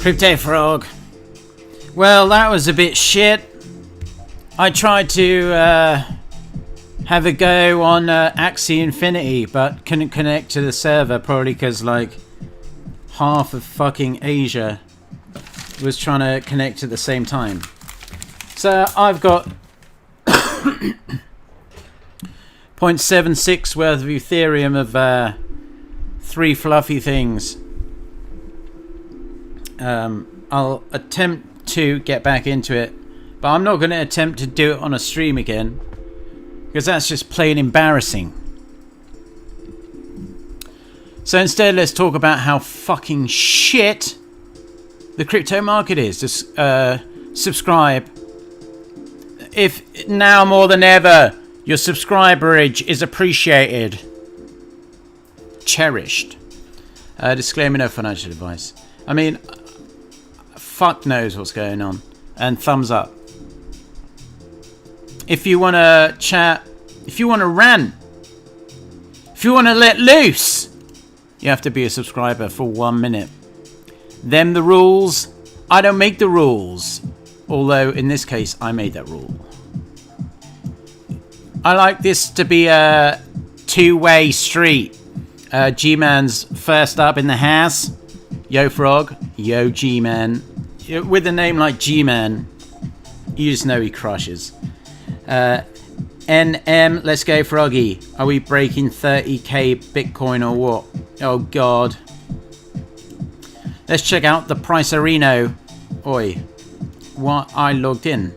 Crypto Frog. Well, that was a bit shit. I tried to have a go on Axie Infinity, but couldn't connect to the server, probably because like half of fucking Asia was trying to connect at the same time. So I've got 0.76 worth of Ethereum of 3 fluffy things. I'll attempt to get back into it, but I'm not going to attempt to do it on a stream again, because that's just plain embarrassing. So instead, let's talk about how fucking shit the crypto market is. Just subscribe. If now more than ever, your subscriberage is appreciated. Cherished. Disclaimer, no financial advice. I mean, fuck knows what's going on. And thumbs up. If you want to chat, if you want to rant, if you want to let loose, you have to be a subscriber for 1 minute. Them the rules. I don't make the rules. Although, in this case, I made that rule. I like this to be a two-way street. G-Man's first up in the house. Yo, Frog. Yo, G-Man. With a name like G-Man, you just know he crushes. NM, let's go, Froggy. Are we breaking 30k Bitcoin or what? Oh, God. Let's check out the Pricerino. Oi. What? I logged in.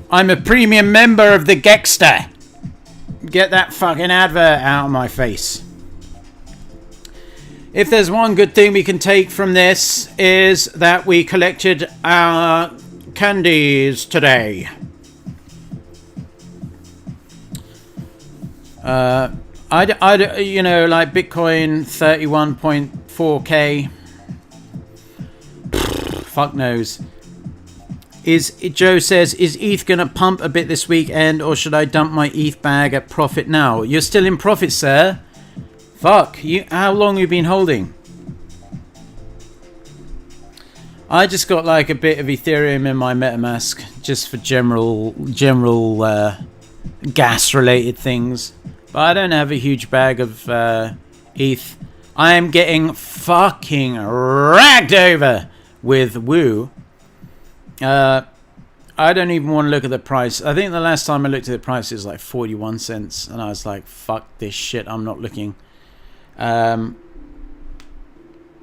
I'm a premium member of the Gexter. Get that fucking advert out of my face. If there's one good thing we can take from this, is that we collected our candies today. You know, like Bitcoin 31.4k. Fuck knows. Joe says, is ETH gonna pump a bit this weekend, or should I dump my ETH bag at profit now? You're still in profit, sir. Fuck you. How long have you been holding? I just got like a bit of Ethereum in my MetaMask, just for general gas related things. But I don't have a huge bag of ETH. I am getting fucking ragged over with Woo. I don't even want to look at the price. I think the last time I looked at the price it was like 41 cents, and I was like, fuck this shit, I'm not looking. And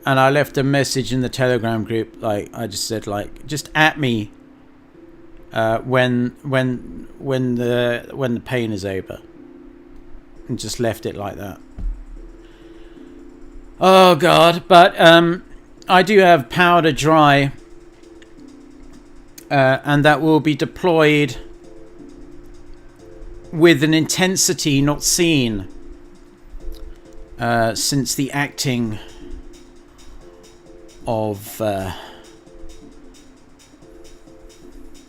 I left a message in the Telegram group, like I just said, like, just at me when the pain is over, and just left it like that. Oh God. But I do have powder dry, and that will be deployed with an intensity not seen since the acting of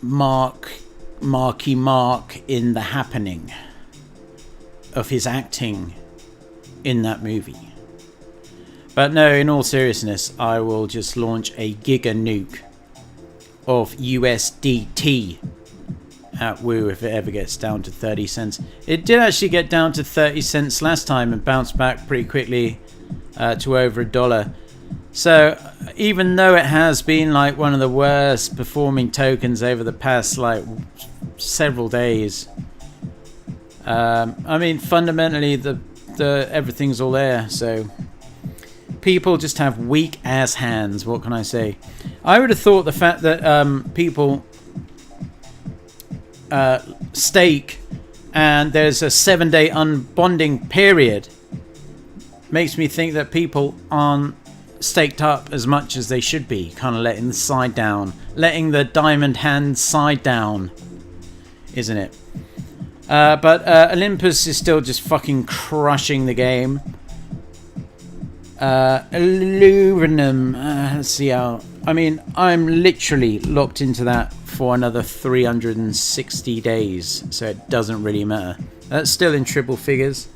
Marky Mark in The Happening, of his acting in that movie. But no, in all seriousness, I will just launch a giga nuke of USDT at Woo if it ever gets down to 30 cents. It did actually get down to 30 cents last time and bounced back pretty quickly to over $1. So even though it has been like one of the worst performing tokens over the past like several days, I mean fundamentally the everything's all there. So people just have weak ass hands. What can I say? I would have thought the fact that people stake and there's a 7-day unbonding period makes me think that people aren't staked up as much as they should be, kind of letting the side down, letting the diamond hand side down, isn't it? But Olympus is still just fucking crushing the game. Aluminum, let's see how. I mean, I'm literally locked into that for another 360 days, so it doesn't really matter. That's still in triple figures.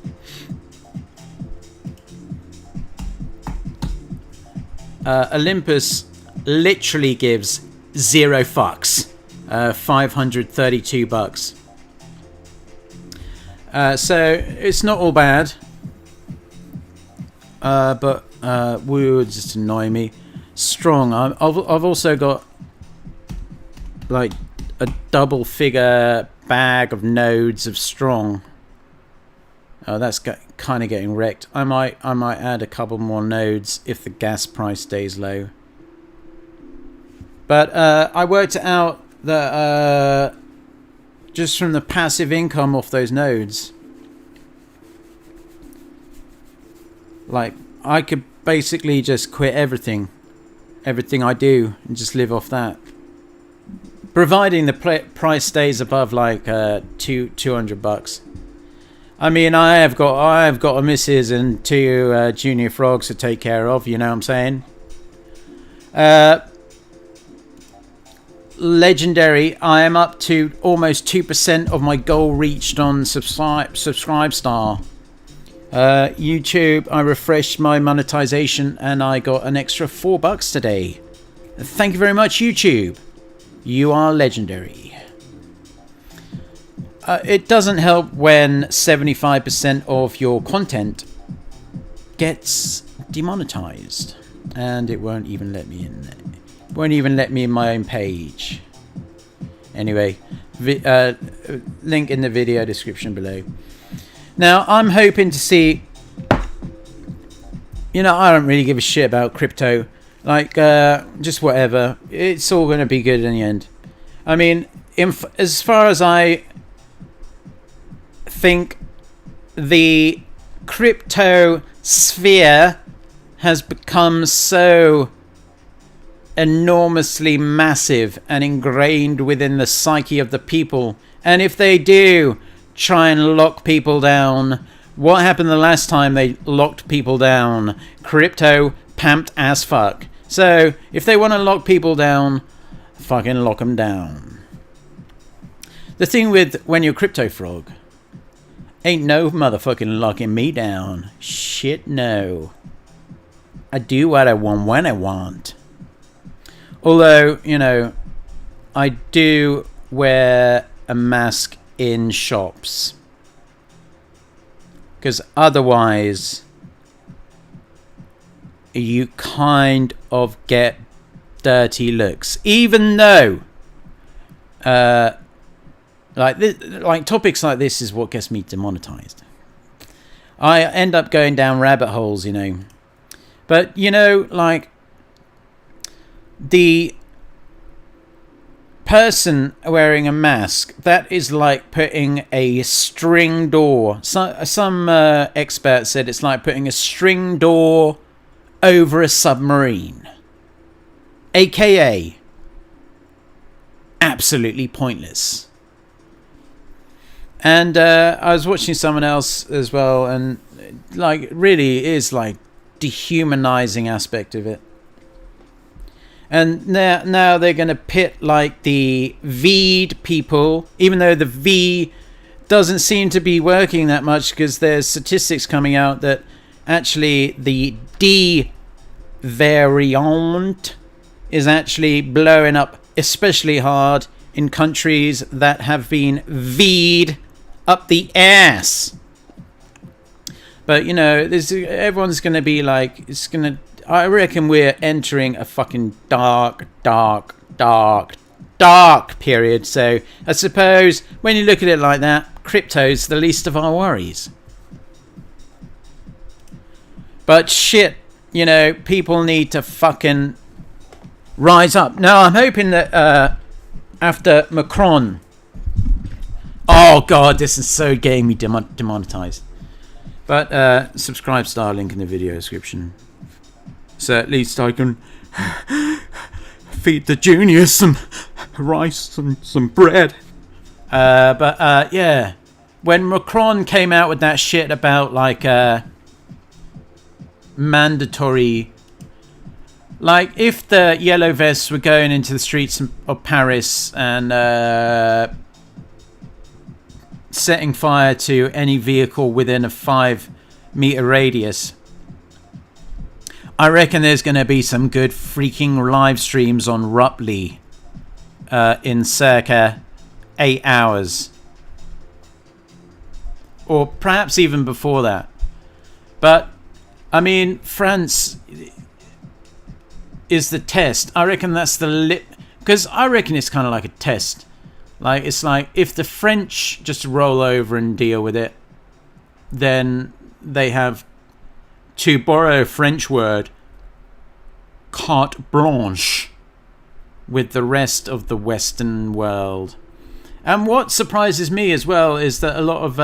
Olympus literally gives 0 fucks. $532. So it's not all bad. But would just annoy me. Strong. I've also got like a double figure bag of nodes of strong. Oh, that's kind of getting wrecked. I might add a couple more nodes if the gas price stays low. But I worked out that just from the passive income off those nodes, like I could basically just quit everything I do and just live off that, providing the price stays above like $200. I mean, I have got a missus and 2 junior frogs to take care of. You know what I'm saying? Legendary. I am up to almost 2% of my goal reached on subscribe star. YouTube, I refreshed my monetization and I got an extra $4 today. Thank you very much, YouTube. You are legendary. It doesn't help when 75% of your content gets demonetized, and it won't even let me in. Won't even let me in my own page. Anyway, link in the video description below. Now, I'm hoping to see... You know, I don't really give a shit about crypto. Like, just whatever. It's all going to be good in the end. I mean, as far as I think, the crypto sphere has become so enormously massive and ingrained within the psyche of the people. And if they do try and lock people down, what happened the last time they locked people down? Crypto pamped as fuck. So if they want to lock people down, fucking lock them down. The thing with when you're crypto frog, ain't no motherfucking locking me down. Shit, no. I do what I want when I want. Although, you know, I do wear a mask in shops. Because otherwise, you kind of get dirty looks. Even though, like topics like this is what gets me demonetized. I end up going down rabbit holes, you know. But, you know, like, the person wearing a mask, that is like putting a string door. Some expert said it's like putting a string door over a submarine. AKA, absolutely pointless. And I was watching someone else as well, and like really is like dehumanizing aspect of it. And now they're going to pit like the V'd people, even though the V doesn't seem to be working that much, because there's statistics coming out that actually the D variant is actually blowing up especially hard in countries that have been V'd up the ass. But, you know, everyone's going to be like, it's going to... I reckon we're entering a fucking dark period. So I suppose when you look at it like that, crypto's the least of our worries. But shit, you know, people need to fucking rise up. Now, I'm hoping that after Macron... Oh, God, this is so getting me demonetized. But subscribe star, link in the video description. So at least I can feed the juniors some rice and some bread. But yeah, when Macron came out with that shit about like mandatory, like if the yellow vests were going into the streets of Paris and setting fire to any vehicle within a 5-meter radius, I reckon there's going to be some good freaking live streams on Ruptly in circa 8 hours. Or perhaps even before that. But, I mean, France is the test. I reckon that's the because I reckon it's kind of like a test. Like, it's like if the French just roll over and deal with it, then they have, to borrow a French word, carte blanche with the rest of the Western world. And what surprises me as well is that a lot of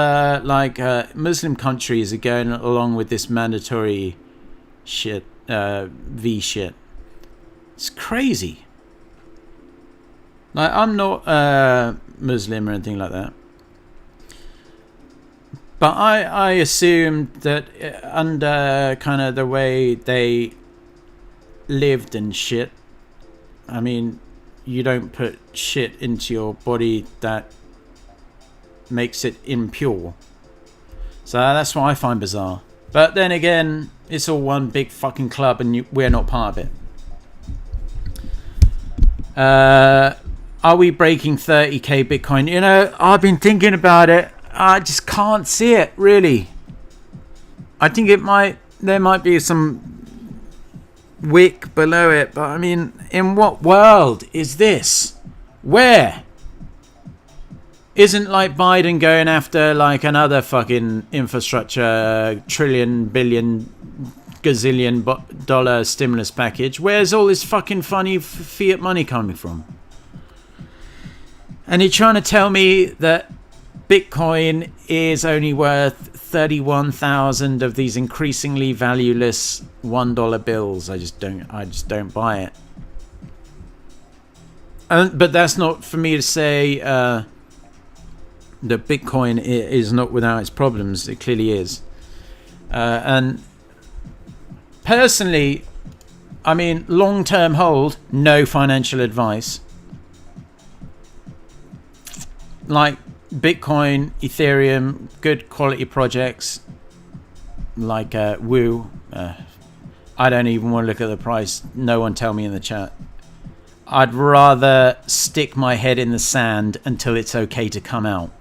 Muslim countries are going along with this mandatory shit, V shit. It's crazy. Like, I'm not Muslim or anything like that. But I assumed that under kind of the way they lived and shit, I mean, you don't put shit into your body that makes it impure. So that's what I find bizarre. But then again, it's all one big fucking club and we're not part of it. Are we breaking 30k Bitcoin? You know, I've been thinking about it. I just can't see it, really. I think there might be some wick below it, but I mean, in what world is this? Where? Isn't like Biden going after like another fucking infrastructure trillion, billion, gazillion dollar stimulus package? Where's all this fucking funny fiat money coming from? And you're trying to tell me that Bitcoin is only worth 31,000 of these increasingly valueless $1 bills. I just don't buy it. But that's not for me to say that Bitcoin is not without its problems. It clearly is. And personally, I mean, long-term hold, no financial advice. Like Bitcoin, Ethereum, good quality projects like Woo. I don't even want to look at the price. No one tell me in the chat. I'd rather stick my head in the sand until it's okay to come out.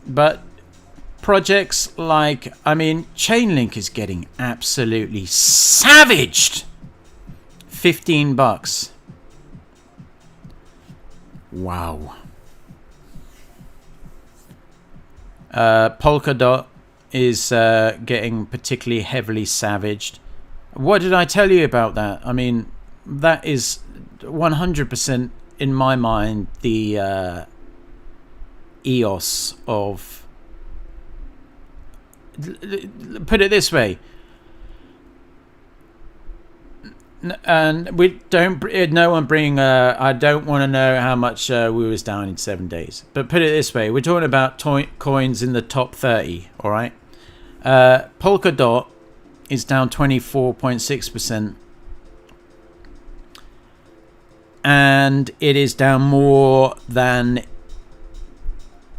But projects like, I mean, Chainlink is getting absolutely savaged. $15. Wow. Polkadot is getting particularly heavily savaged. What did I tell you about that? I mean, that is 100% in my mind the EOS of... Put it this way. And we don't. No one bring. I don't want to know how much we was down in 7 days. But put it this way: we're talking about coins in the top 30. All right. Polkadot is down 24.6%, and it is down more than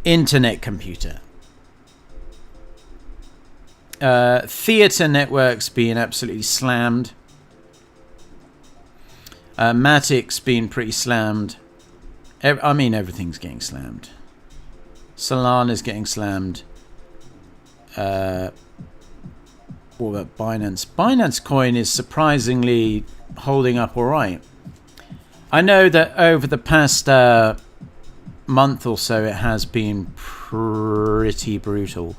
Internet Computer. Theater networks being absolutely slammed. Matic's been pretty slammed. I mean, everything's getting slammed. Solana's getting slammed. What about Binance? Binance Coin is surprisingly holding up all right. I know that over the past month or so, it has been pretty brutal.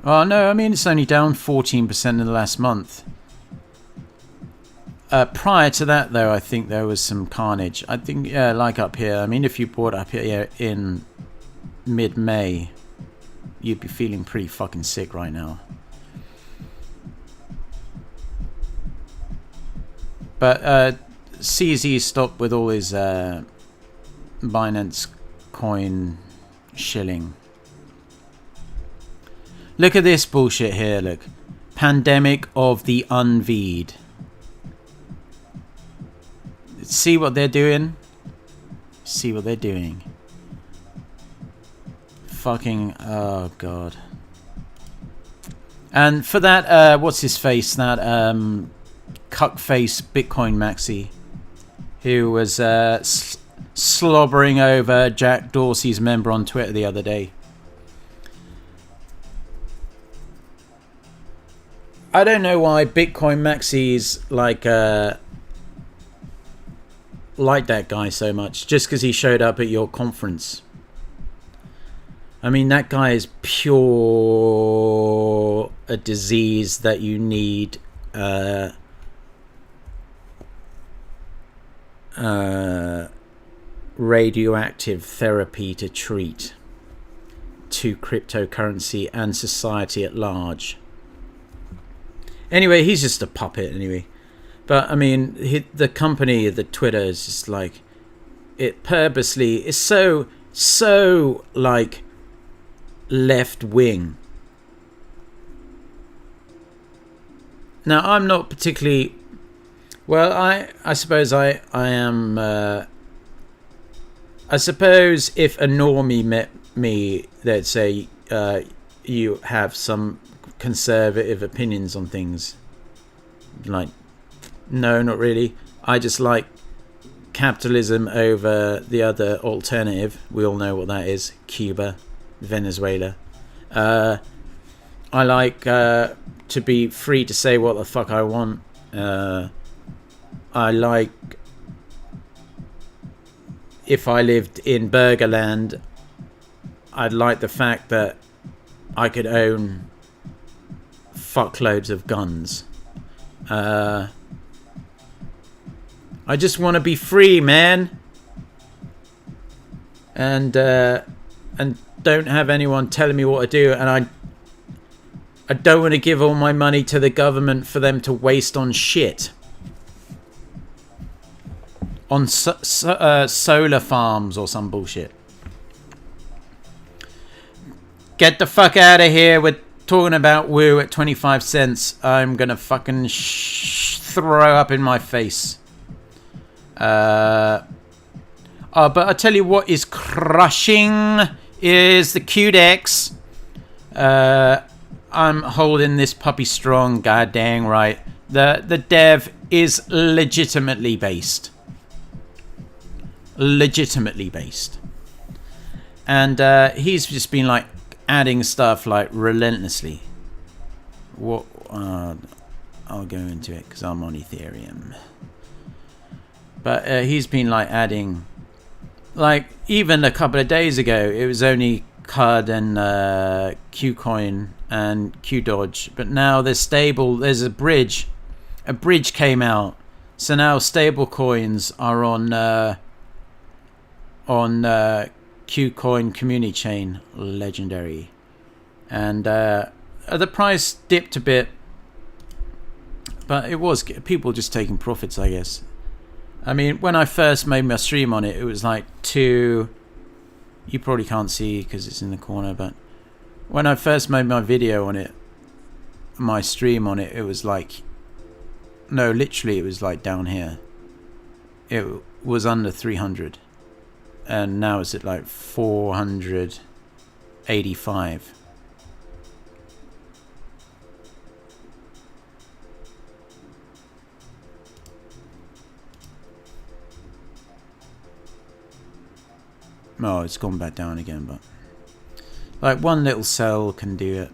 Oh no, I mean, it's only down 14% in the last month. Prior to that, though, I think there was some carnage. I think, yeah, like up here. I mean, if you bought up here in mid-May, you'd be feeling pretty fucking sick right now. But CZ stopped with all his Binance Coin shilling. Look at this bullshit here, look. Pandemic of the Unveed. See what they're doing? See what they're doing. Fucking, oh god. And for that, what's his face? That cuckface Bitcoin Maxi, who was slobbering over Jack Dorsey's member on Twitter the other day. I don't know why Bitcoin Maxi's like that guy so much, just because he showed up at your conference. I mean, that guy is pure a disease that you need radioactive therapy to treat to cryptocurrency and society at large. Anyway, he's just a puppet anyway. But I mean, the company, the Twitter is just like, it purposely is so like left wing. Now, I'm not particularly, well, I suppose I am, I suppose if a normie met me, they'd say, you have some conservative opinions on things. Like, no, not really. I just like capitalism over the other alternative. We all know what that is. Cuba, Venezuela. I like to be free to say what the fuck I want. I like, if I lived in Burgerland, I'd like the fact that I could own fuckloads of guns. I just want to be free, man, and don't have anyone telling me what to do. And I don't want to give all my money to the government for them to waste on shit, on solar farms or some bullshit. Get the fuck out of here with talking about woo at 25 cents. I'm gonna fucking throw up in my face. But I tell you what is crushing is the CUDEX. I'm holding this puppy strong, god dang right. The dev is legitimately based. And he's just been like adding stuff like relentlessly. What? I'll go into it because I'm on Ethereum. But he's been like adding, like even a couple of days ago, it was only CUD and KuCoin and QDodge. But now there's there's a bridge. A bridge came out. So now stable coins are on KuCoin community chain. Legendary. And the price dipped a bit. But it was people just taking profits, I guess. I mean, when I first made my stream on it, it was like 2... You probably can't see because it's in the corner, but when I first made my video on it, my stream on it, it was like... No, literally it was like down here. It was under 300. And now it's at like 485. Oh, it's gone back down again, but like one little cell can do it,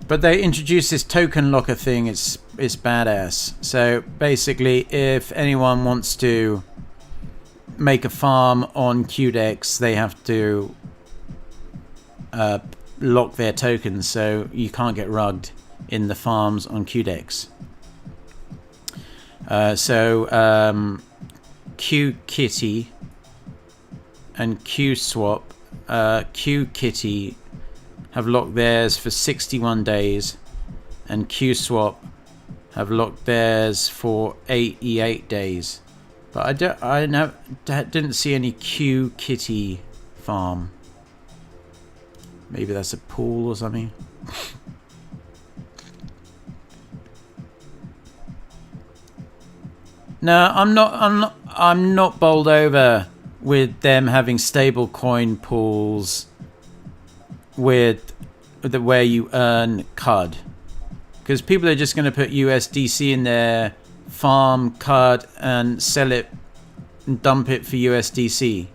but they introduced this token locker thing. It's badass. So basically, if anyone wants to make a farm on CUDEX, they have to lock their tokens, so you can't get rugged in the farms on CUDEX. QKitty and QSwap, QKitty have locked theirs for 61 days, and QSwap have locked theirs for 88 days. But I didn't see any QKitty farm. Maybe that's a pool or something. No, I'm not bowled over with them having stable coin pools with where you earn CUD. Because people are just going to put USDC in there, farm CUD, and sell it and dump it for USDC.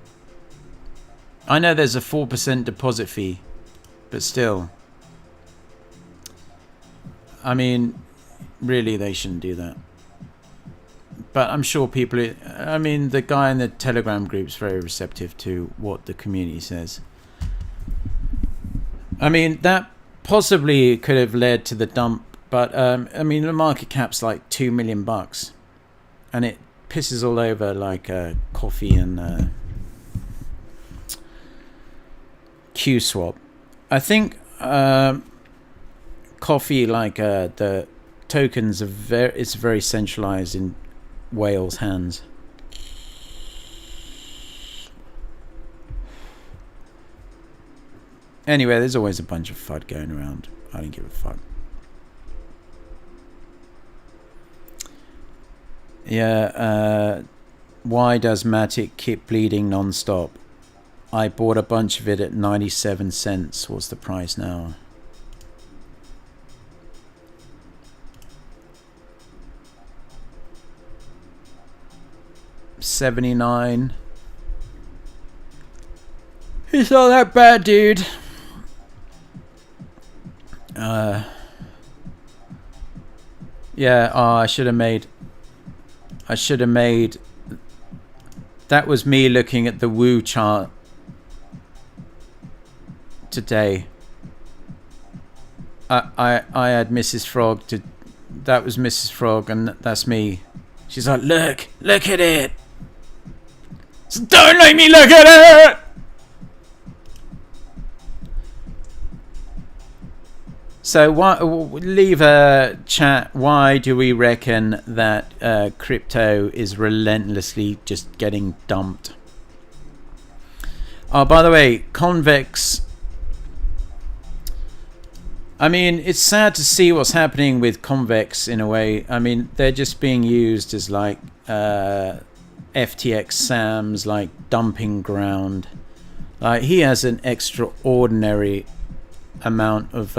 I know there's a 4% deposit fee, but still. I mean, really, they shouldn't do that. But I'm sure people... I mean, the guy in the Telegram group's very receptive to what the community says. I mean, that possibly could have led to the dump. But, I mean, the market cap's like $2 million. And it pisses all over like coffee and QSwap. I think coffee, like the tokens, it's very centralized in whales' hands. Anyway, there's always a bunch of FUD going around. I don't give a fuck. Yeah, why does Matic keep bleeding non-stop? I bought a bunch of it at 97 cents. What's the price now? $79. It's not that bad, dude. Yeah, I should have made... That was me looking at the Woo chart today. I had Mrs. Frog to... That was Mrs. Frog, and that's me. She's like, look at it. So don't make me look at it. So leave a chat. Why do we reckon that crypto is relentlessly just getting dumped? Oh, by the way, Convex. I mean, it's sad to see what's happening with Convex in a way. I mean, they're just being used as like FTX Sam's like dumping ground. Like he has an extraordinary amount of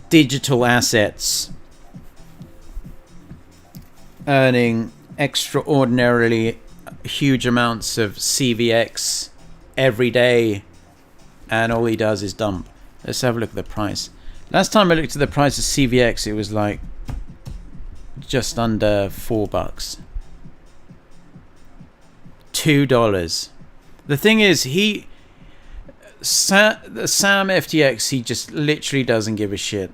digital assets, earning extraordinarily huge amounts of CVX every day, and all he does is dump. Let's have a look at the price. Last time I looked at the price of CVX, it was like just under $4. $2. The thing is, Sam FTX, he just literally doesn't give a shit.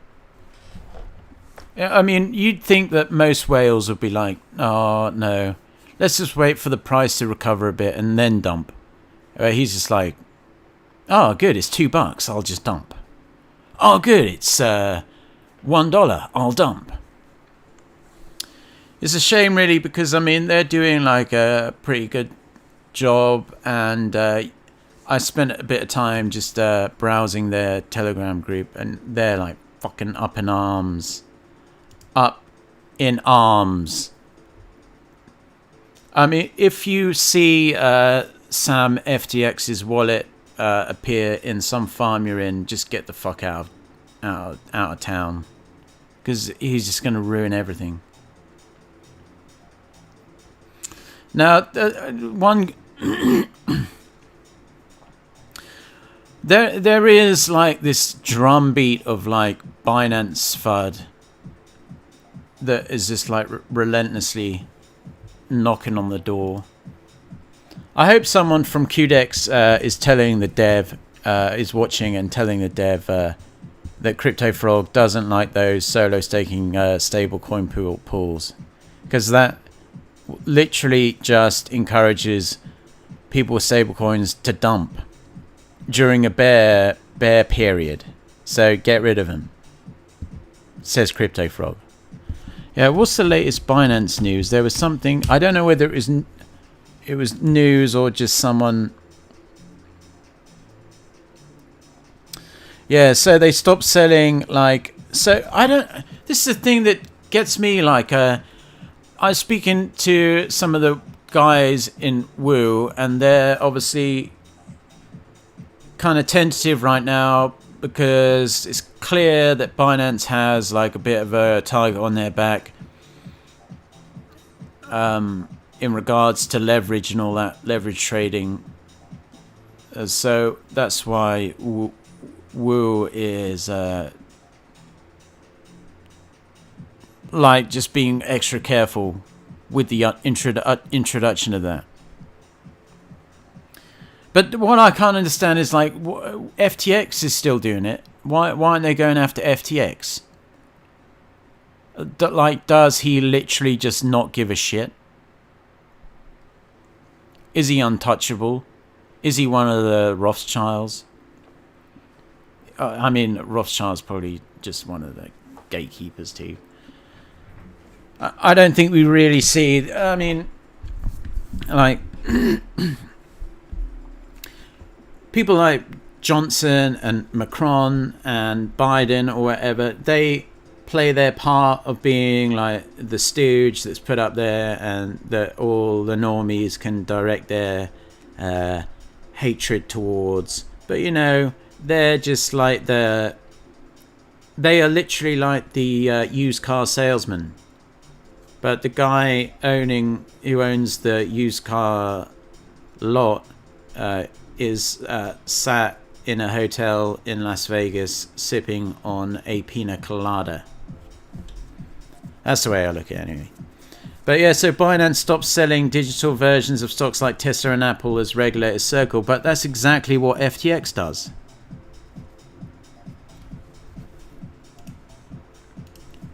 I mean, you'd think that most whales would be like, oh no, let's just wait for the price to recover a bit and then dump. He's just like, oh good, it's $2, I'll just dump. Oh good, it's $1, I'll dump. It's a shame really, because I mean they're doing like a pretty good job, and I spent a bit of time just browsing their Telegram group, and they're like fucking up in arms. Up in arms. I mean, if you see Sam FTX's wallet appear in some farm you're in, just get the fuck out of town, because he's just going to ruin everything. Now, one... There is like this drumbeat of like Binance FUD that is just like relentlessly knocking on the door. I hope someone from CUDEX is telling the dev, is watching and telling the dev that Crypto Frog doesn't like those solo staking stablecoin pools, because that literally just encourages people with stablecoins to dump during a bear period. So get rid of them, says Crypto Frog. Yeah, what's the latest Binance news? There was something, I don't know whether it was news or just someone. Yeah, so they stopped selling like, so I don't, this is the thing that gets me like I was speaking to some of the guys in Woo, and they're obviously kind of tentative right now because it's clear that Binance has like a bit of a target on their back in regards to leverage and all that, leverage trading. So that's why Woo is like just being extra careful with the introduction of that. But what I can't understand is like FTX is still doing it. Why aren't they going after FTX? Like, does he literally just not give a shit? Is he untouchable? Is he one of the Rothschilds? I mean, Rothschild's probably just one of the gatekeepers too. I don't think we really see... I mean, like... people like Johnson and Macron and Biden or whatever, they play their part of being like the stooge that's put up there, and that all the normies can direct their hatred towards. But you know, they're just like they are literally like the used car salesman. But the guy who owns the used car lot is sat in a hotel in Las Vegas sipping on a pina colada. That's the way I look at it anyway. But yeah, so Binance stopped selling digital versions of stocks like Tesla and Apple as regulators circle, but that's exactly what FTX does.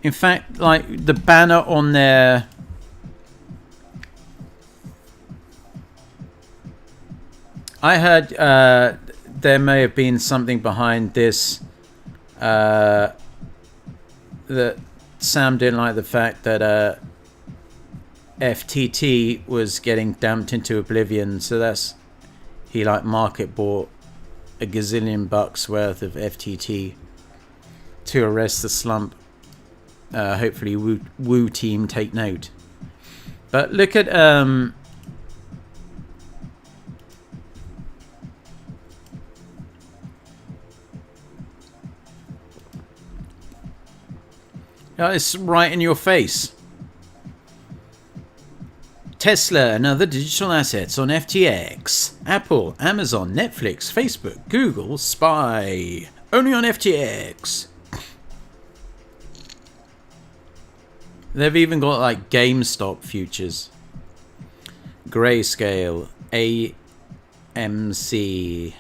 In fact, like the banner on their I heard there may have been something behind this that Sam didn't like the fact that FTT was getting damped into oblivion, so that's he like market bought a gazillion bucks worth of FTT to arrest the slump. Hopefully Woo team take note. But look at it's right in your face. Tesla and other digital assets on FTX. Apple, Amazon, Netflix, Facebook, Google, spy. Only on FTX. They've even got like GameStop futures. Grayscale, AMC,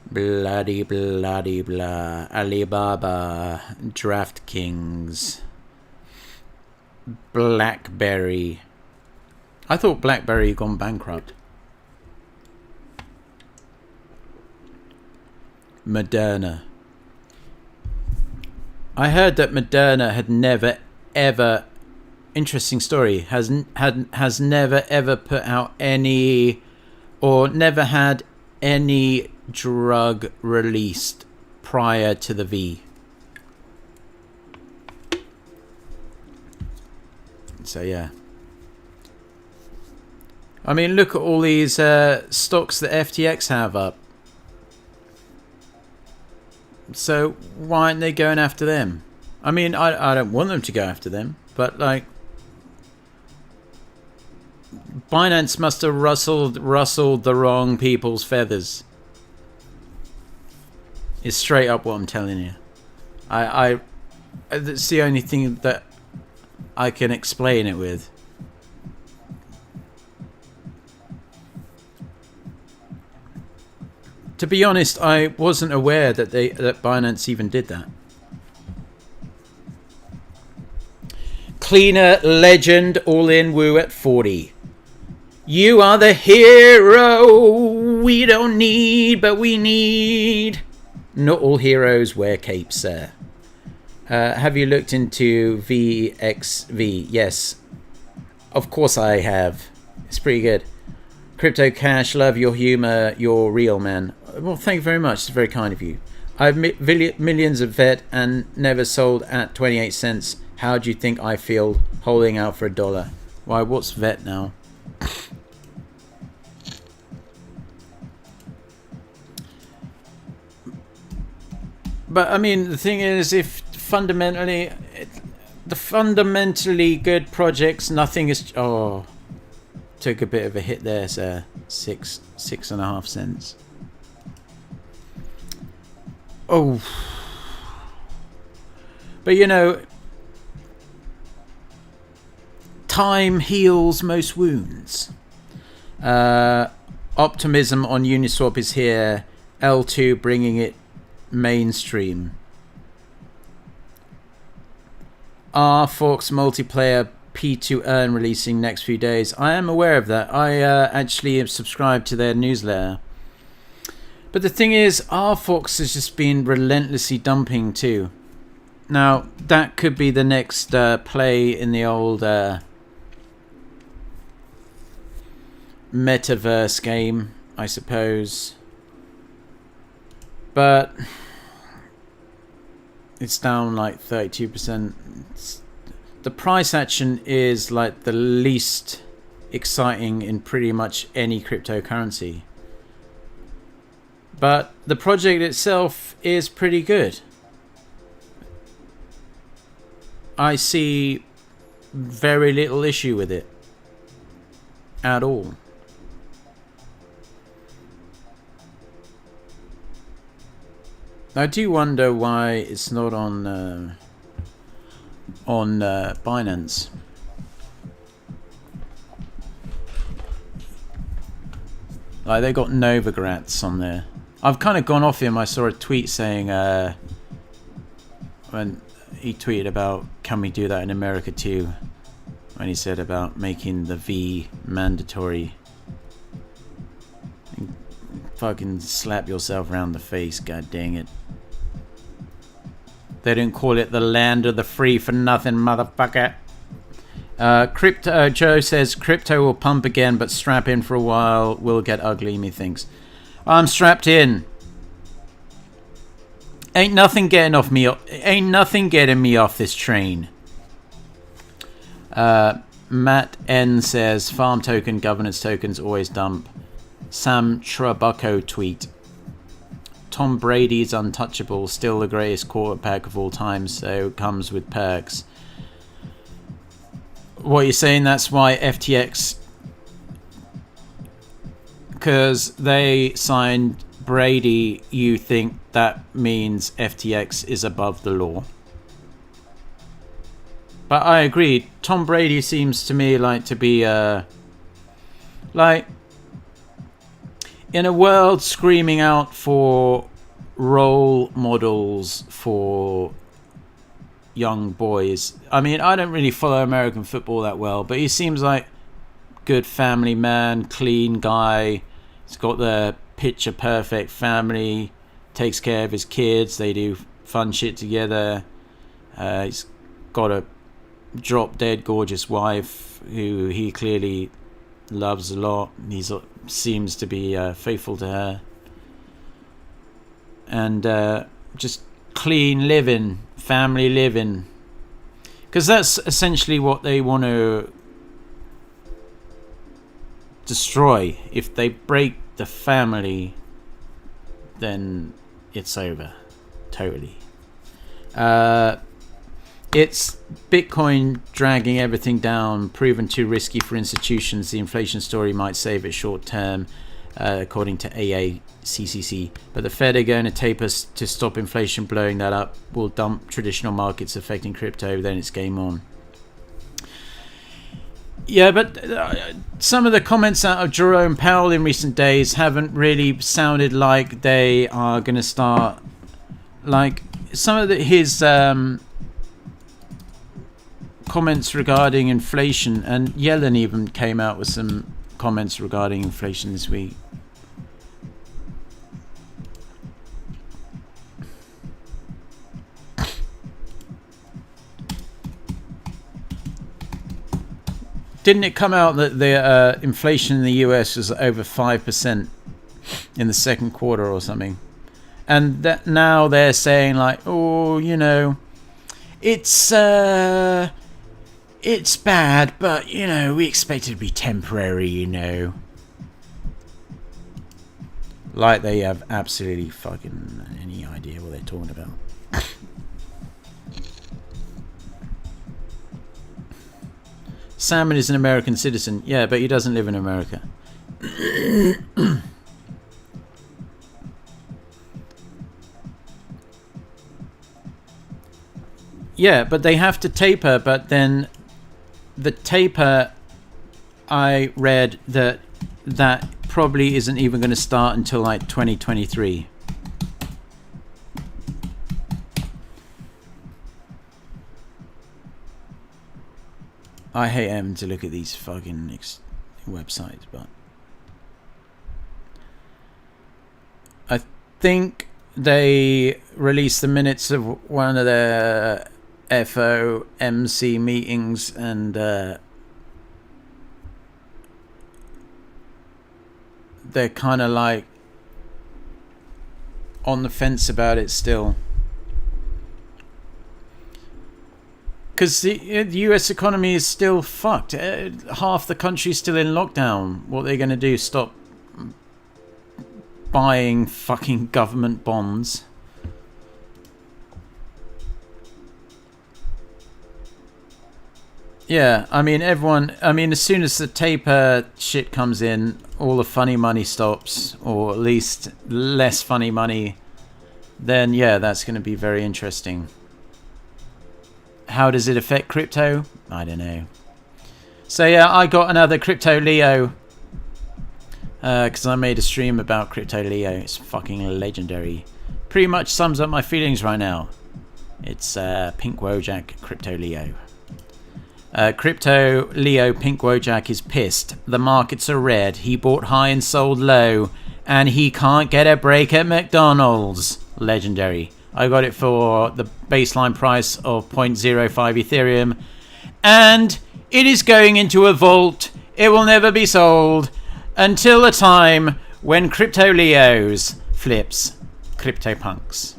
bloody blah, Alibaba, DraftKings, BlackBerry. I thought BlackBerry had gone bankrupt. Moderna. I heard that Moderna had never ever, interesting story, has never ever put out any, or never had any drug released prior to the V. So yeah, I mean, look at all these stocks that FTX have up. So why aren't they going after them? I mean, I don't want them to go after them, but like, Binance must have rustled the wrong people's feathers. It's straight up what I'm telling you. That's the only thing that I can explain it with. To be honest, I wasn't aware that Binance even did that. Cleaner legend all in Woo at 40. You are the hero we don't need, but we need. Not all heroes wear capes, sir. Have you looked into VXV? Yes. Of course I have. It's pretty good. Crypto Cash, love your humor. You're real, man. Well, thank you very much. It's very kind of you. I have millions of VET and never sold at 28 cents. How do you think I feel holding out for $1? Why, what's VET now? But I mean, the thing is, if fundamentally, the fundamentally good projects, nothing is. Oh, took a bit of a hit there, sir. 6.5 cents. Oh, but you know, time heals most wounds. Optimism on Uniswap is here. L2 bringing it mainstream. Fox multiplayer P2 earn releasing next few days. I am aware of that. I actually have subscribed to their newsletter. But the thing is, Fox has just been relentlessly dumping too. Now that could be the next play in the old metaverse game, I suppose. But it's down like 32%. The price action is like the least exciting in pretty much any cryptocurrency. But the project itself is pretty good. I see very little issue with it at all. I do wonder why it's not on Binance. Like, they got Novogratz on there. I've kind of gone off him. I saw a tweet saying when he tweeted about, can we do that in America too? When he said about making the V mandatory. Fucking slap yourself around the face, god dang it. They didn't call it the land of the free for nothing, motherfucker. Crypto Joe says crypto will pump again, but strap in for a while. Will get ugly, methinks. I'm strapped in. Ain't nothing getting me off this train. Matt N says farm token governance tokens always dump. Sam Trabucco tweet. Tom Brady's untouchable, still the greatest quarterback of all time, so comes with perks. What you're saying, that's why FTX, because they signed Brady, you think that means FTX is above the law? But I agree, Tom Brady seems to me like to be like, in a world screaming out for role models for young boys. I mean, I don't really follow American football that well, but he seems like good family man, clean guy. He's got the picture perfect family, takes care of his kids, they do fun shit together. He's got a drop dead gorgeous wife who he clearly loves a lot. He seems to be faithful to her, and just clean living, family living, because that's essentially what they want to destroy. If they break the family, then it's over totally. It's Bitcoin dragging everything down, proven too risky for institutions. The inflation story might save it short term, according to AACCC. But the Fed are going to taper to stop inflation blowing that up. Will dump traditional markets affecting crypto, then it's game on. Yeah, but some of the comments out of Jerome Powell in recent days haven't really sounded like they are going to start. Like, some of his comments regarding inflation, and Yellen even came out with some comments regarding inflation this week. Didn't it come out that the inflation in the US was over 5% in the second quarter or something? And that now they're saying like, oh, you know, It's bad, but, you know, we expect it to be temporary, you know. Like they have absolutely fucking any idea what they're talking about. Salmon is an American citizen. Yeah, but he doesn't live in America. Yeah, but they have to taper, but then the taper, I read that probably isn't even going to start until like 2023. I hate having to look at these fucking websites, but I think they released the minutes of one of their FOMC meetings, and they're kind of like on the fence about it still. Because the US economy is still fucked. Half the country's still in lockdown. What are they going to do? Stop buying fucking government bonds? Yeah, I mean, as soon as the taper shit comes in, all the funny money stops, or at least less funny money, then yeah, that's going to be very interesting. How does it affect crypto? I don't know. So yeah, I got another Crypto Leo because I made a stream about Crypto Leo. It's fucking legendary. Pretty much sums up my feelings right now. It's Pink Wojak Crypto Leo. Crypto Leo Pink Wojak is pissed. The markets are red. He bought high and sold low, and he can't get a break at McDonald's. Legendary. I got it for the baseline price of 0.05 Ethereum, and it is going into a vault. It will never be sold until the time when Crypto Leos flips CryptoPunks.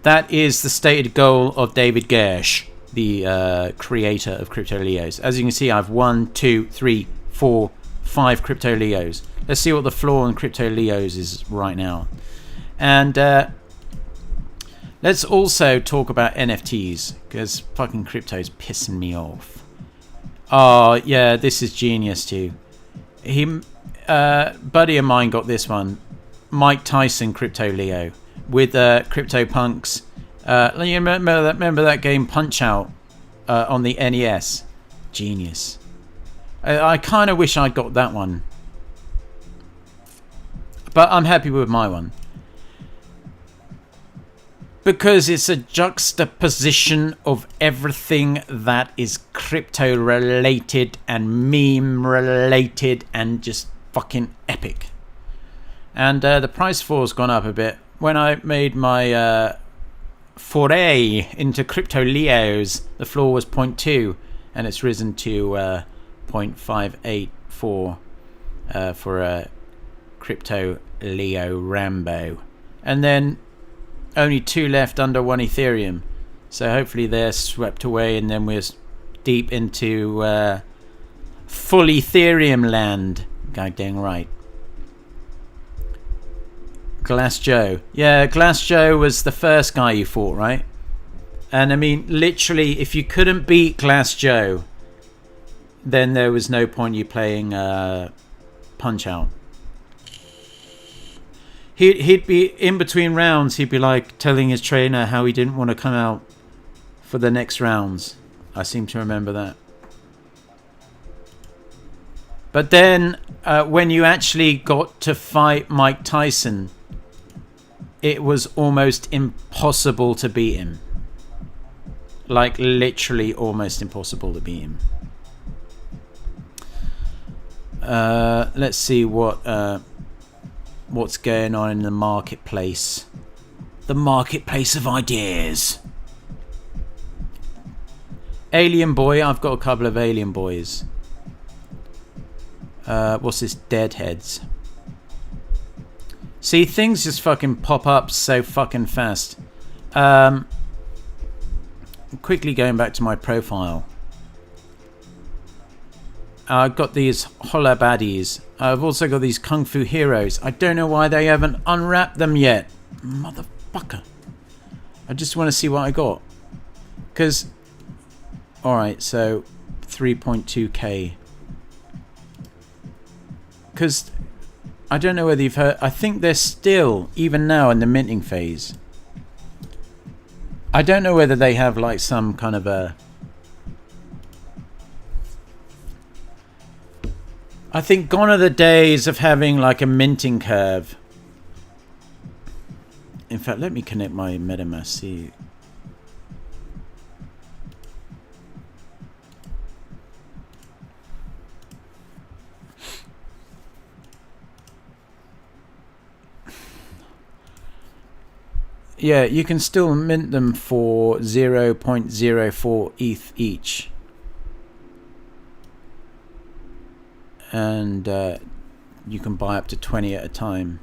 That is the stated goal of David Gersh, the creator of Crypto Leos. As you can see, I have 1, 2, 3, 4, 5 Crypto Leos. Let's see what the floor on Crypto Leos is right now. And let's also talk about NFTs, because fucking crypto's pissing me off. Oh yeah, this is genius too. Buddy of mine got this one, Mike Tyson Crypto Leo with CryptoPunks. You remember that game Punch Out on the NES? Genius. I kind of wish I'd got that one, but I'm happy with my one. Because it's a juxtaposition of everything that is crypto related and meme related and just fucking epic. And the price fall has gone up a bit. When I made my foray into Crypto Leos, the floor was 0.2 and it's risen to 0.584 for a Crypto Leo Rambo. And then only 2 left under 1 Ethereum, so hopefully they're swept away and then we're deep into full Ethereum land. God dang right. Glass Joe. Yeah, Glass Joe was the first guy you fought, right? And I mean, literally, if you couldn't beat Glass Joe, then there was no point you playing Punch Out. He'd be in between rounds. He'd be like telling his trainer how he didn't want to come out for the next rounds. I seem to remember that. But then when you actually got to fight Mike Tyson, it was almost impossible to beat him. Like literally almost impossible to beat him. Let's see what's going on in the marketplace. The marketplace of ideas. Alien Boy. I've got a couple of Alien Boys. What's this? Deadheads. See, things just fucking pop up so fucking fast. quickly going back to my profile. I've got these holla baddies. I've also got these Kung Fu heroes. I don't know why they haven't unwrapped them yet. Motherfucker. I just want to see what I got. Because, alright, so 3.2k. Because I don't know whether you've heard. I think they're still, even now, in the minting phase. I don't know whether they have like some kind of a... I think gone are the days of having like a minting curve. In fact, let me connect my MetaMask. See. Yeah, you can still mint them for 0.04 ETH each. And you can buy up to 20 at a time.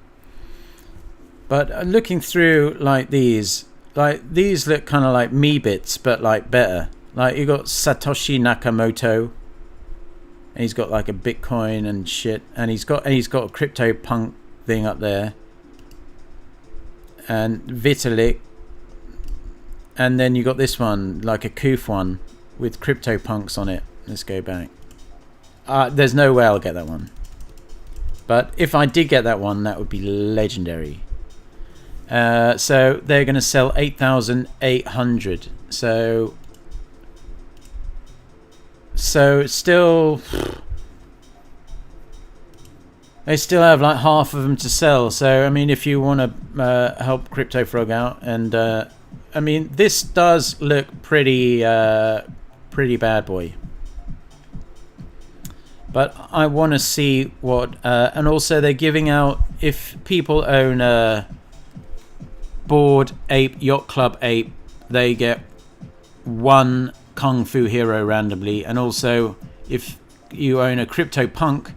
But looking through like these look kind of like Meebits, but like better. Like you got Satoshi Nakamoto, and he's got like a Bitcoin and shit, and he's got a CryptoPunk thing up there, and Vitalik, and then you got this one like a Koof one with CryptoPunks on it. Let's go back. There's no way I'll get that one. But if I did get that one, that would be legendary. So they're going to sell 8,800. So still... They still have like half of them to sell. So, I mean, if you want to help Crypto Frog out. And, I mean, this does look pretty bad boy. But I want to see what... and also they're giving out... If people own a Bored Ape, Yacht Club Ape, they get one Kung Fu hero randomly. And also, if you own a CryptoPunk,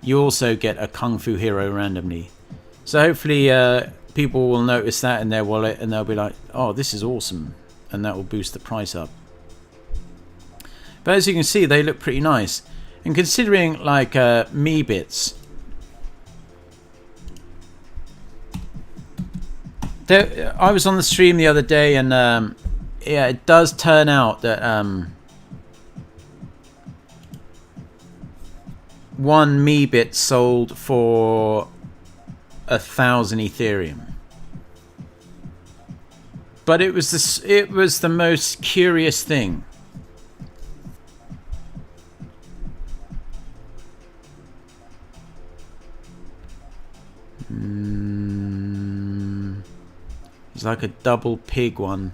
you also get a Kung Fu hero randomly. So hopefully people will notice that in their wallet and they'll be like, oh, this is awesome. And that will boost the price up. But as you can see, they look pretty nice. And considering like Meebits, I was on the stream the other day, and yeah, it does turn out that one Meebit sold for 1,000 Ethereum. But it was the most curious thing. It's like a double pig one.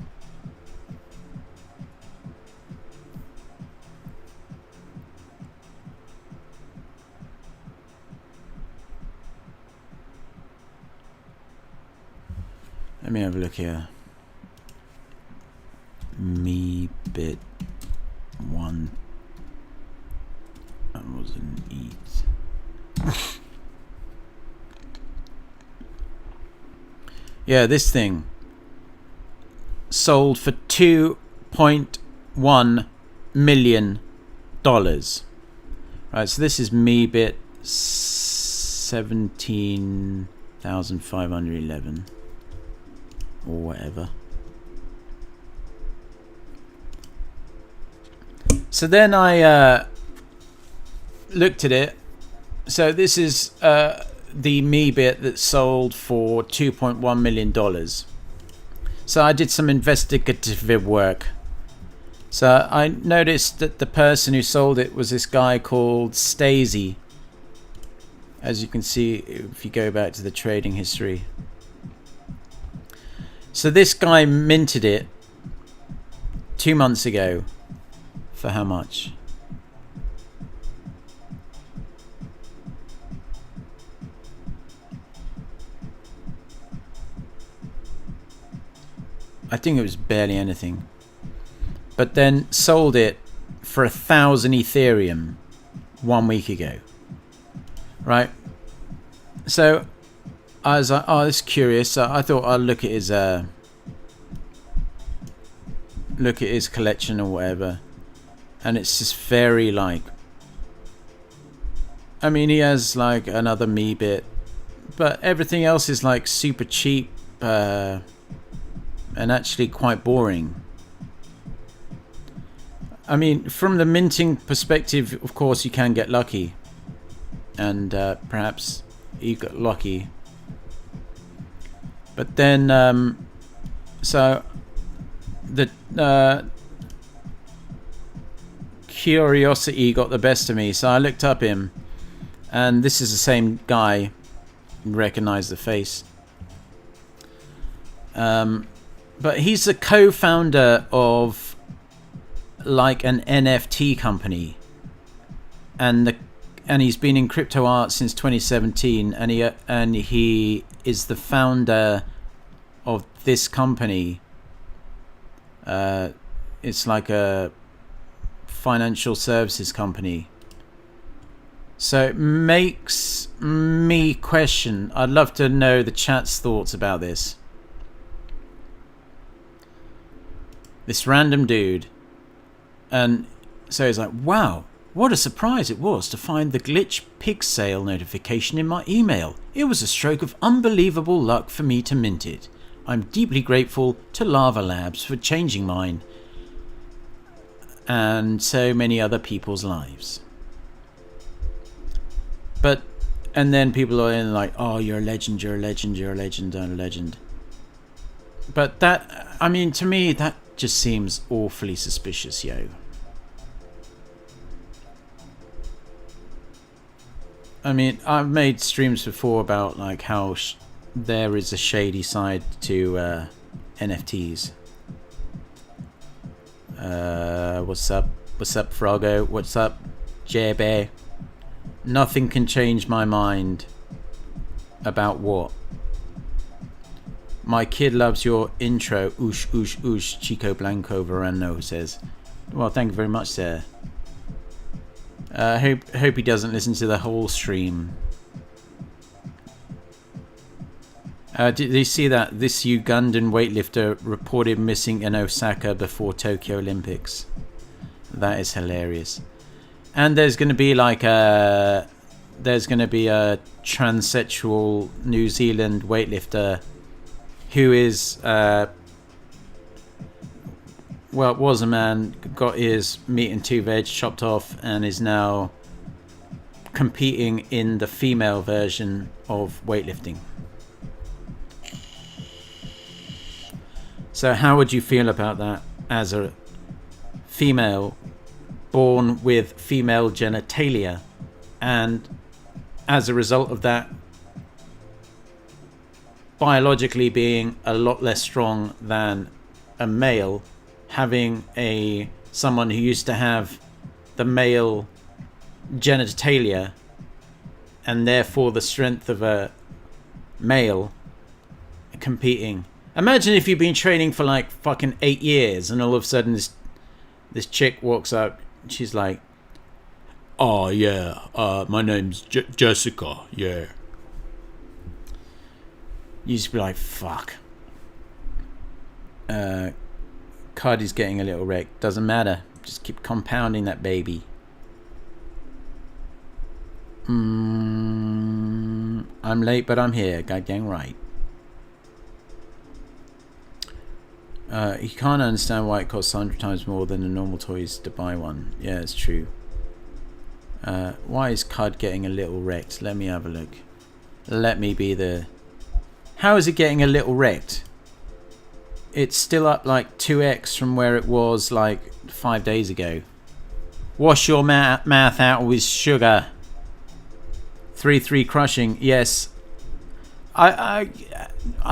Let me have a look here. Meebit 1. That wasn't ETH. Yeah, this thing sold for $2.1 million. Right, so this is Meebit 17,511 or whatever. So then I looked at it. So this is the Meebit that sold for $2.1 million. So I did some investigative work. So I noticed that the person who sold it was this guy called Stacey. As you can see, if you go back to the trading history. So this guy minted it 2 months ago. For how much? I think it was barely anything. But then sold it for 1,000 Ethereum 1 week ago. Right? So I was like, oh, this is curious. So I thought I'd look at his look at his collection or whatever, and it's just very like, I mean, he has like another me bit, but everything else is like super cheap and actually quite boring. I mean, from the minting perspective, of course, you can get lucky, and perhaps he got lucky. But then, so the curiosity got the best of me, so I looked up him, and this is the same guy. Recognize the face. But he's the co-founder of like an NFT company, and he's been in crypto art since 2017, and he is the founder of this company. It's like a financial services company. So it makes me question. I'd love to know the chat's thoughts about this. This random dude. And so he's like, wow, what a surprise it was to find the glitch pig sale notification in my email. It was a stroke of unbelievable luck for me to mint it. I'm deeply grateful to Lava Labs for changing mine and so many other people's lives. But, and then people are in like, oh, you're a legend, you're a legend, you're a legend, you're a legend. But that, I mean, to me, that just seems awfully suspicious, yo. I mean, I've made streams before about like how there is a shady side to NFTs. What's up? What's up, Froggo? What's up, J-Bear? Nothing can change my mind about what. My kid loves your intro. Oosh, oosh, oosh. Chico Blanco Verano says. Well, thank you very much, sir. Hope he doesn't listen to the whole stream. Did you see that this Ugandan weightlifter reported missing in Osaka before Tokyo Olympics? That is hilarious. And there's going to be like a transsexual New Zealand weightlifter who is well, was a man, got his meat and two veg chopped off, and is now competing in the female version of weightlifting. So how would you feel about that as a female born with female genitalia, and as a result of that biologically being a lot less strong than a male, having someone who used to have the male genitalia and therefore the strength of a male competing? Imagine if you've been training for like fucking 8 years and all of a sudden this chick walks up. She's like, oh yeah, my name's Jessica, yeah. You just be like, fuck. Cardi's getting a little wrecked. Doesn't matter. Just keep compounding that baby. I'm late, but I'm here. Goddamn right. You can't understand why it costs 100 times more than the normal toys to buy one. Yeah, it's true. Why is Cud getting a little wrecked? Let me have a look. Let me be the... How is it getting a little wrecked? It's still up like 2x from where it was like 5 days ago. Wash your mouth out with sugar. 3-3 crushing. Yes. I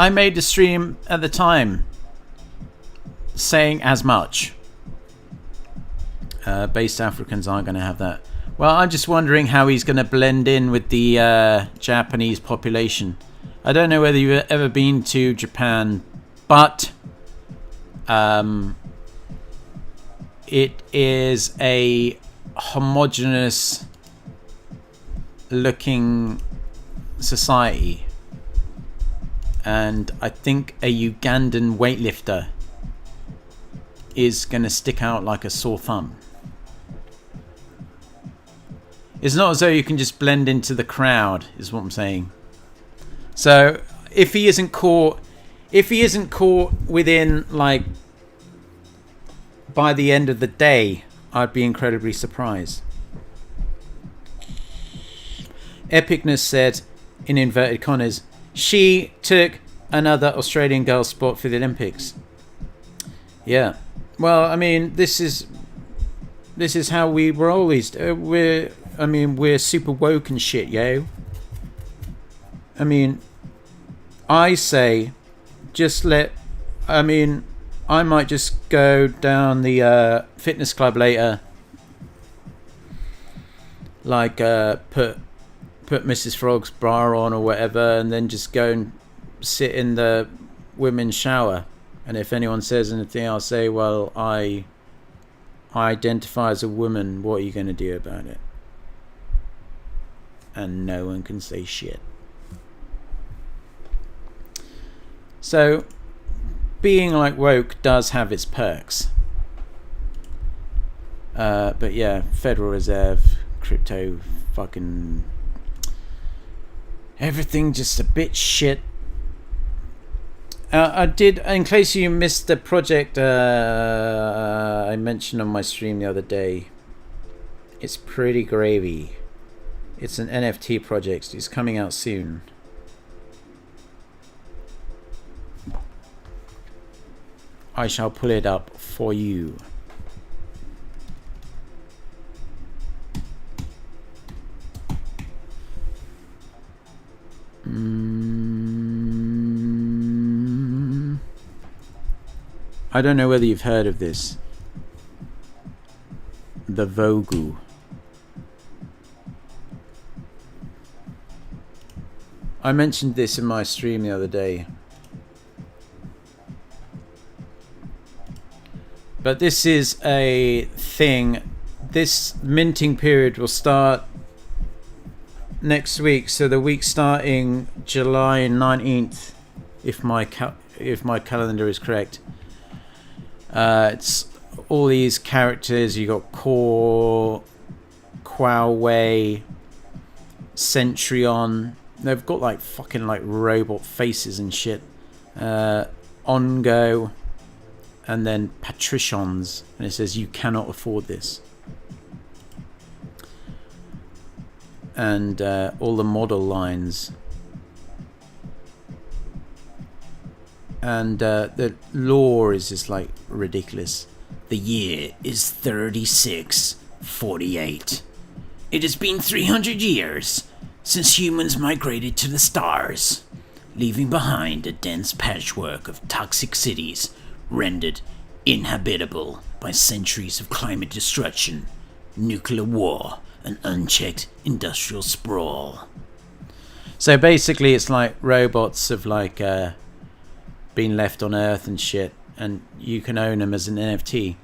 made the stream at the time saying as much. Based Africans aren't going to have that. Well, I'm just wondering how he's going to blend in with the Japanese population. I don't know whether you've ever been to Japan, but it is a homogeneous looking society, and I think a Ugandan weightlifter is going to stick out like a sore thumb. It's not as though you can just blend into the crowd, is what I'm saying. So if he isn't caught within, like, by the end of the day, I'd be incredibly surprised. Epicness said, in inverted commas, she took another Australian girl's spot for the Olympics. Yeah. Well, I mean, this is how we roll. We're super woke and shit, yo. I mean, I say, I might just go down the fitness club later, like put Mrs. Frog's bra on or whatever, and then just go and sit in the women's shower. And if anyone says anything, I'll say, well, I identify as a woman. What are you going to do about it? And no one can say shit. So, being like woke does have its perks. But yeah, Federal Reserve, crypto, fucking everything just a bit shit. I did, in case you missed the project I mentioned on my stream the other day, it's pretty gravy. It's an NFT project. It's coming out soon. I shall pull it up for you. I don't know whether you've heard of this. The Vogue. I mentioned this in my stream the other day. But this is a thing. This minting period will start next week. So the week starting July 19th, if my calendar is correct. It's all these characters. You got Core, Huawei, Centurion. They've got like fucking like robot faces and shit. Ongo, and then Patricians, and it says you cannot afford this. And all the model lines. And the lore is just like ridiculous. The year is 3648. It has been 300 years since humans migrated to the stars, leaving behind a dense patchwork of toxic cities rendered inhabitable by centuries of climate destruction, nuclear war, and unchecked industrial sprawl. So basically it's like robots have like been left on Earth and shit, and you can own them as an NFT.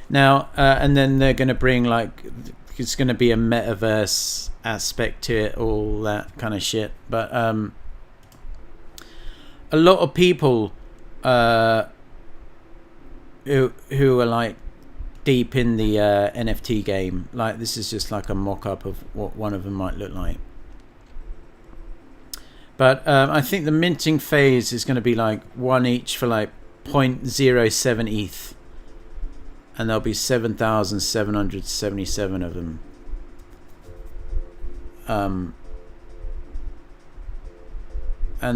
Now, and then they're going to bring like, it's going to be a metaverse aspect to it, all that kind of shit. But a lot of people who are like deep in the NFT game, like this is just like a mock-up of what one of them might look like. But I think the minting phase is going to be like one each for like 0.07 ETH. And there'll be 7,777 of them. And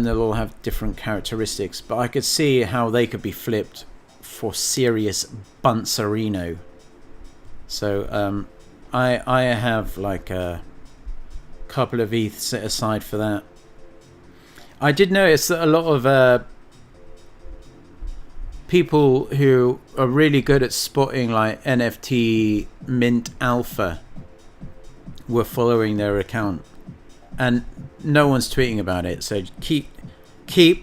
they'll all have different characteristics. But I could see how they could be flipped for serious buncerino. So I have like a couple of ETH set aside for that. I did notice that a lot of people who are really good at spotting like NFT mint alpha were following their account, and no one's tweeting about it. So keep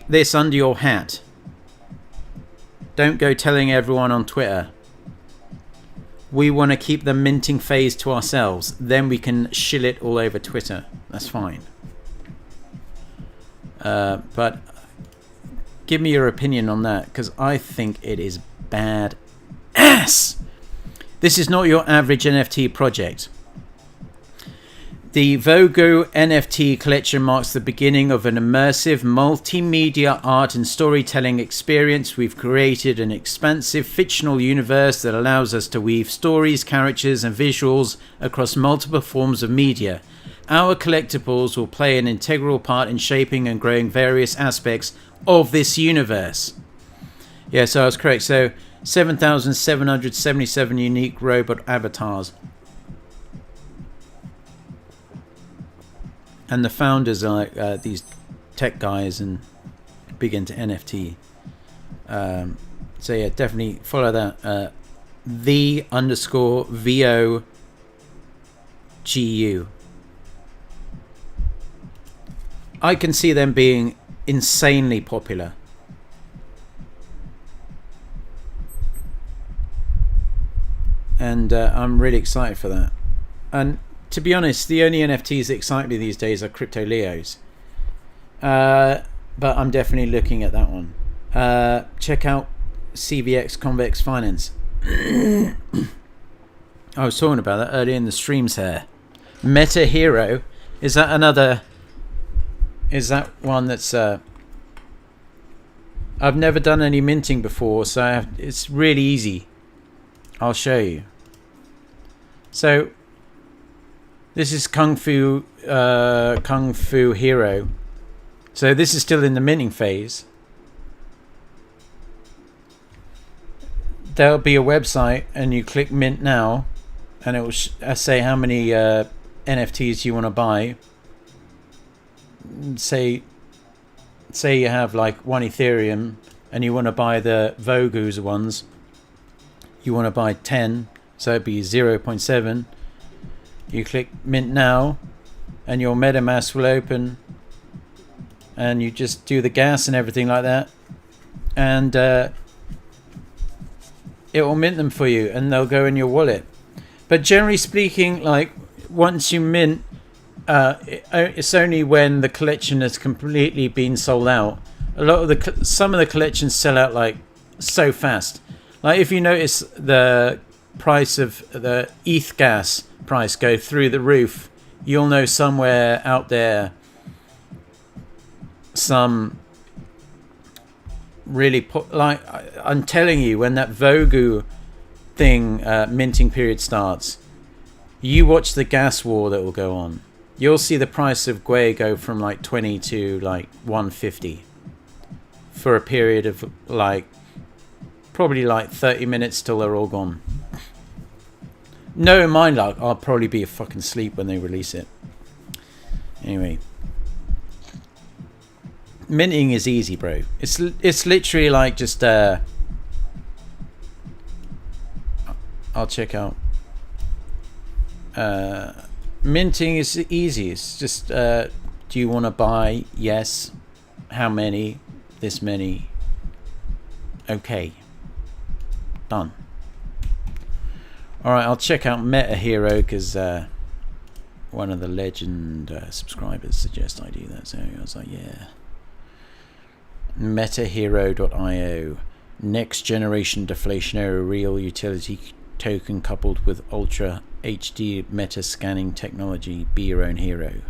this under your hat. Don't go telling everyone on Twitter. We want to keep the minting phase to ourselves. Then we can shill it all over Twitter. That's fine. But give me your opinion on that, because I think it is bad ass. This is not your average NFT project. The Vogue NFT collection marks the beginning of an immersive multimedia art and storytelling experience. We've created an expansive fictional universe that allows us to weave stories, characters, and visuals across multiple forms of media. Our collectibles will play an integral part in shaping and growing various aspects of this universe. Yeah, so I was correct. So 7,777 unique robot avatars. And the founders are like these tech guys and big into NFT. So yeah, definitely follow that. _VOGU. I can see them being insanely popular. And I'm really excited for that. And to be honest, the only NFTs that excite me these days are Crypto Leos. But I'm definitely looking at that one. Check out CVX Convex Finance. I was talking about that earlier in the streams here. Meta Hero. Is that another... Is that one that's... I've never done any minting before, so it's really easy. I'll show you. So... This is Kung Fu Hero. So this is still in the minting phase. There'll be a website and you click mint now and it will say how many NFTs you want to buy. Say you have like 1 Ethereum and you want to buy the Vogue's ones. You want to buy 10, so it'd be 0.7. You click mint now and your MetaMask will open and you just do the gas and everything like that, and it will mint them for you and they'll go in your wallet. But generally speaking, like once you mint, it's only when the collection has completely been sold out. Some of the collections sell out like so fast. Like if you notice the price of the ETH gas price go through the roof, you'll know somewhere out there some really like I'm telling you, when that Vogue thing minting period starts, you watch the gas war that will go on. You'll see the price of Gwei go from like 20 to like 150 for a period of like probably like 30 minutes till they're all gone. No, in mind, like I'll probably be a fucking sleep when they release it. Anyway, minting is easy, bro. It's literally like just I'll check out. Minting is easy. It's just do you want to buy? Yes. How many? This many. Okay. Done. Alright, I'll check out Meta Hero because one of the legend subscribers suggested I do that, so I was like, yeah. MetaHero.io, next generation deflationary real utility token coupled with ultra HD meta scanning technology. Be your own hero.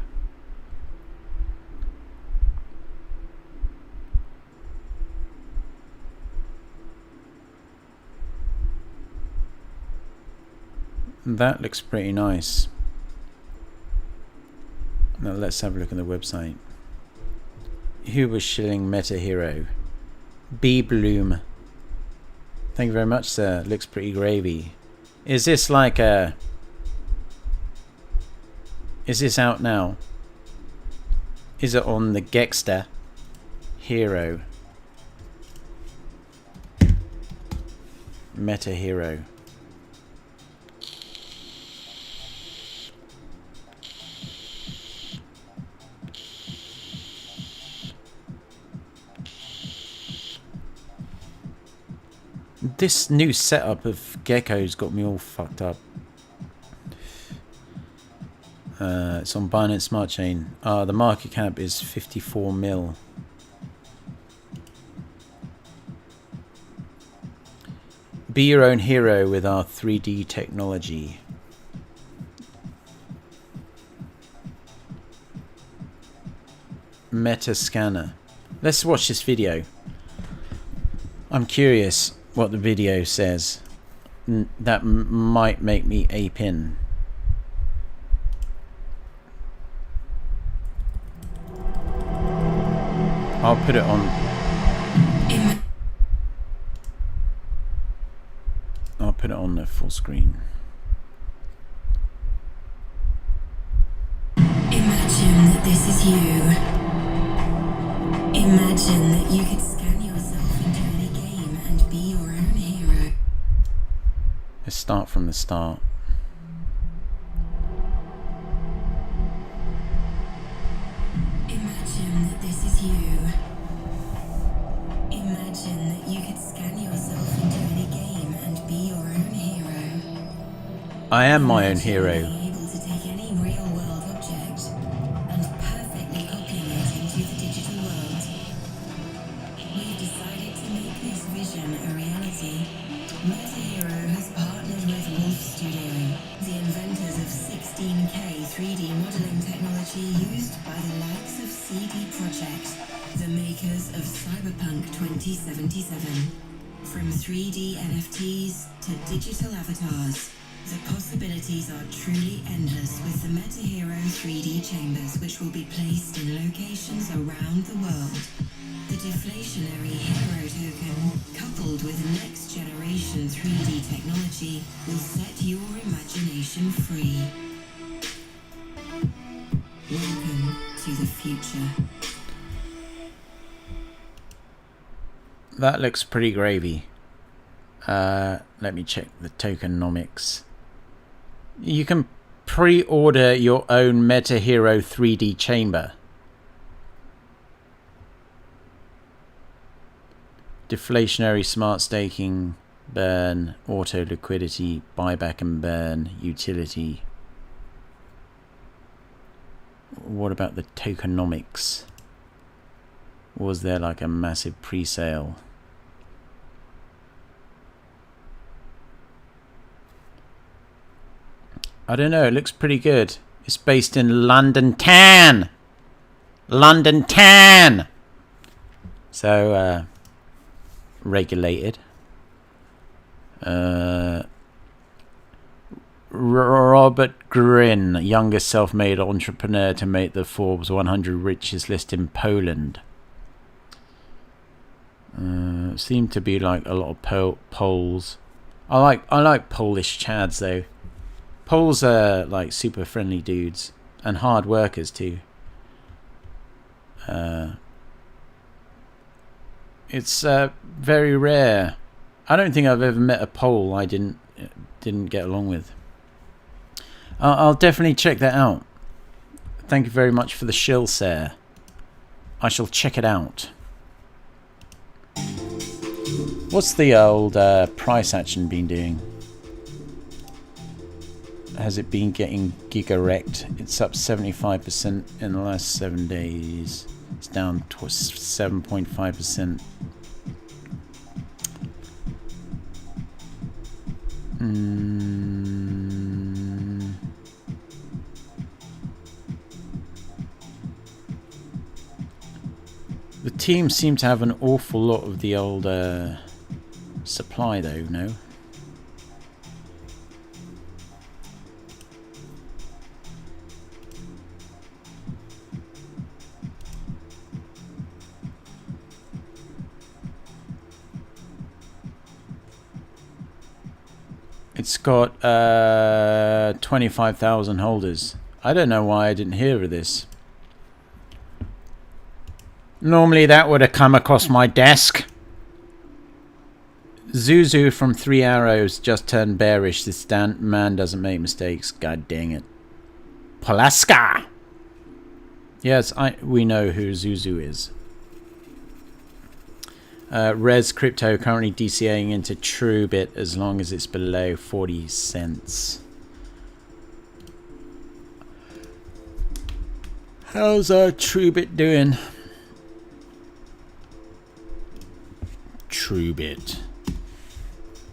That looks pretty nice. Now let's have a look at the website. Who was shilling Meta Hero? B Bloom. Thank you very much, sir. Looks pretty gravy. Is this like a... Is this out now? Is it on the Gexter Hero? Meta Hero. This new setup of Gecko's got me all fucked up. It's on Binance Smart Chain. The market cap is 54 mil. Be your own hero with our 3D technology. Meta scanner. Let's watch this video. I'm curious what the video says. That might make me ape in. I'll put it on. I'll put it on the full screen. Imagine that this is you. Imagine that you could scan yourself into any game and be your own hero. Let's start from the start. Imagine that this is you. Imagine that you could scan yourself into any game and be your own hero. I am my own hero. Being able to take any real-world object and perfectly copying it into the digital world. We've decided to make this vision a reality. MetaHero has partnered with Wolf Studio, the inventors of 16K 3D modeling technology used by the likes of CD Projekt, the makers of Cyberpunk 2077. From 3D NFTs to digital avatars, the possibilities are truly endless with the MetaHero 3D chambers, which will be placed in locations around the world. The deflationary hero token, coupled with next generation 3D technology, will set your imagination free. Welcome to the future. That looks pretty gravy. Let me check the tokenomics. You can pre-order your own MetaHero 3D chamber. Deflationary smart staking, burn, auto liquidity, buyback and burn, utility. What about the tokenomics? Was there like a massive pre-sale? I don't know, it looks pretty good. It's based in London Town. London Town. So, regulated. Robert Grin, youngest self-made entrepreneur to make the Forbes 100 richest list in Poland. Seem to be like a lot of Poles. I like Polish Chads though. Poles are like super friendly dudes and hard workers too. It's very rare. I don't think I've ever met a Pole I didn't get along with. I'll definitely check that out. Thank you very much for the shill, sir. I shall check it out. What's the old price action been doing? Has it been getting giga-wrecked? It's up 75% in the last 7 days. It's down to 7.5%. The team seem to have an awful lot of the old supply though, no? It's got 25,000 holders. I don't know why I didn't hear of this. Normally that would have come across my desk. Zuzu from 3 Arrows just turned bearish. This man doesn't make mistakes. God dang it. Polaska! Yes, we know who Zuzu is. Res Crypto currently DCAing into TrueBit as long as it's below 40 cents. How's TrueBit doing? TrueBit.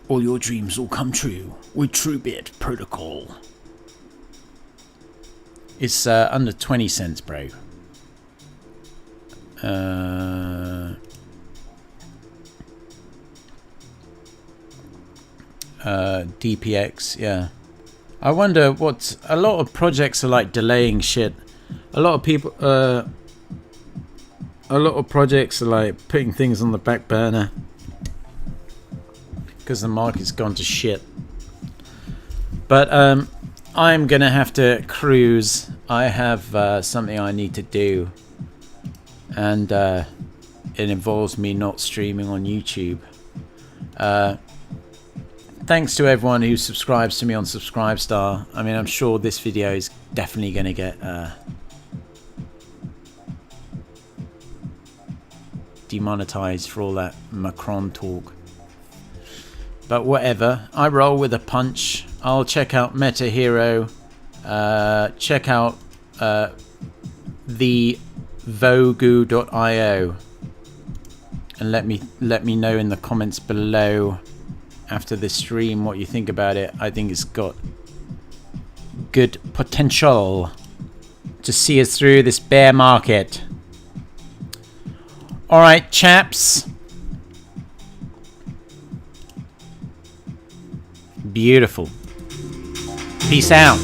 All your dreams will come true with TrueBit Protocol. It's under 20 cents, bro. DPX, yeah. I wonder what a lot of projects are like delaying shit. A lot of people, a lot of projects are like putting things on the back burner because the market's gone to shit. But I'm gonna have to cruise. I have something I need to do, and it involves me not streaming on YouTube. Thanks to everyone who subscribes to me on Subscribestar. I mean, I'm sure this video is definitely going to get demonetized for all that Macron talk. But whatever, I roll with a punch. I'll check out Meta Hero. Check out the Vogue.io, and let me know in the comments below after this stream what you think about it. I think it's got good potential to see us through this bear market. Alright, chaps. Beautiful. Peace out.